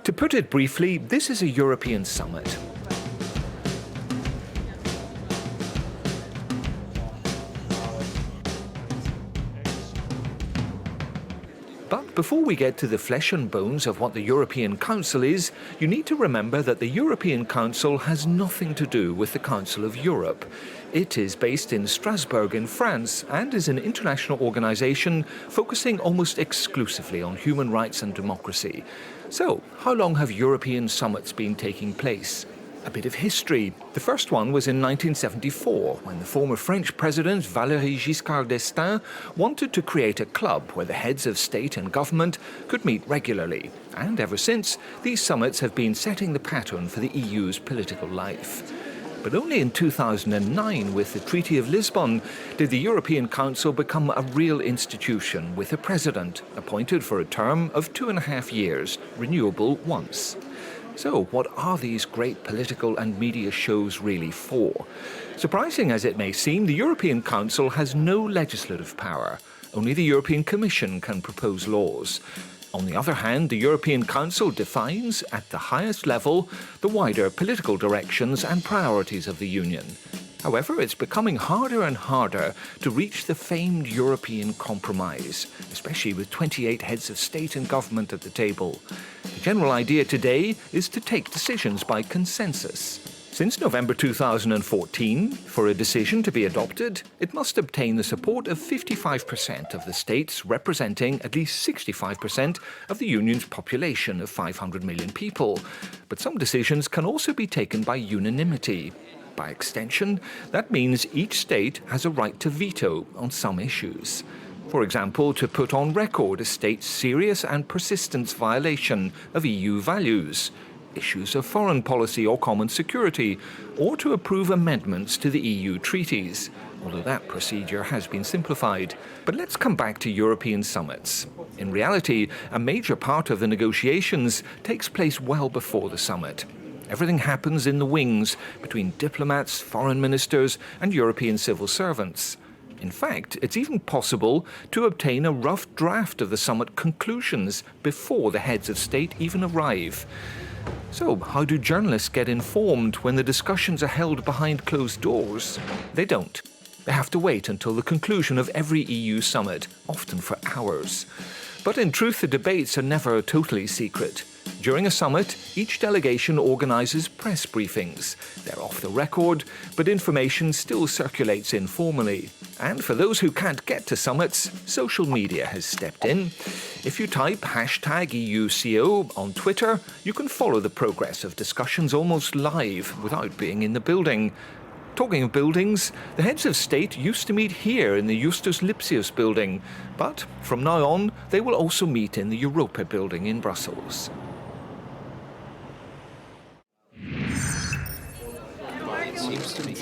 To put it briefly, this is a European summit. But before we get to the flesh and bones of what the European Council is, you need to remember that the European Council has nothing to do with the Council of Europe. It is based in Strasbourg in France and is an international organisation focusing almost exclusively on human rights and democracy. So, how long have European summits been taking place? A bit of history. The first one was in 1974, when the former French president Valéry Giscard d'Estaing wanted to create a club where the heads of state and government could meet regularly. And ever since, these summits have been setting the pattern for the EU's political life. But only in 2009, with the Treaty of Lisbon, did the European Council become a real institution with a president, appointed for a term of 2.5 years, renewable once. So, what are these great political and media shows really for? Surprising as it may seem, the European Council has no legislative power. Only the European Commission can propose laws. On the other hand, the European Council defines, at the highest level, the wider political directions and priorities of the Union. However, it's becoming harder and harder to reach the famed European compromise, especially with 28 heads of state and government at the table. The general idea today is to take decisions by consensus. Since November 2014, for a decision to be adopted, it must obtain the support of 55% of the states representing at least 65% of the Union's population of 500 million people. But some decisions can also be taken by unanimity. By extension, that means each state has a right to veto on some issues. For example, to put on record a state's serious and persistent violation of EU values, issues of foreign policy or common security, or to approve amendments to the EU treaties, although that procedure has been simplified. But let's come back to European summits. In reality, a major part of the negotiations takes place well before the summit. Everything happens in the wings between diplomats, foreign ministers, and European civil servants. In fact, it's even possible to obtain a rough draft of the summit conclusions before the heads of state even arrive. So, how do journalists get informed when the discussions are held behind closed doors? They don't. They have to wait until the conclusion of every EU summit, often for hours. But in truth, the debates are never totally secret. During a summit, each delegation organises press briefings. They're off the record, but information still circulates informally. And for those who can't get to summits, social media has stepped in. If you type #EUCO on Twitter, you can follow the progress of discussions almost live without being in the building. Talking of buildings, the heads of state used to meet here in the Justus Lipsius building, but from now on, they will also meet in the Europa building in Brussels. Seems to be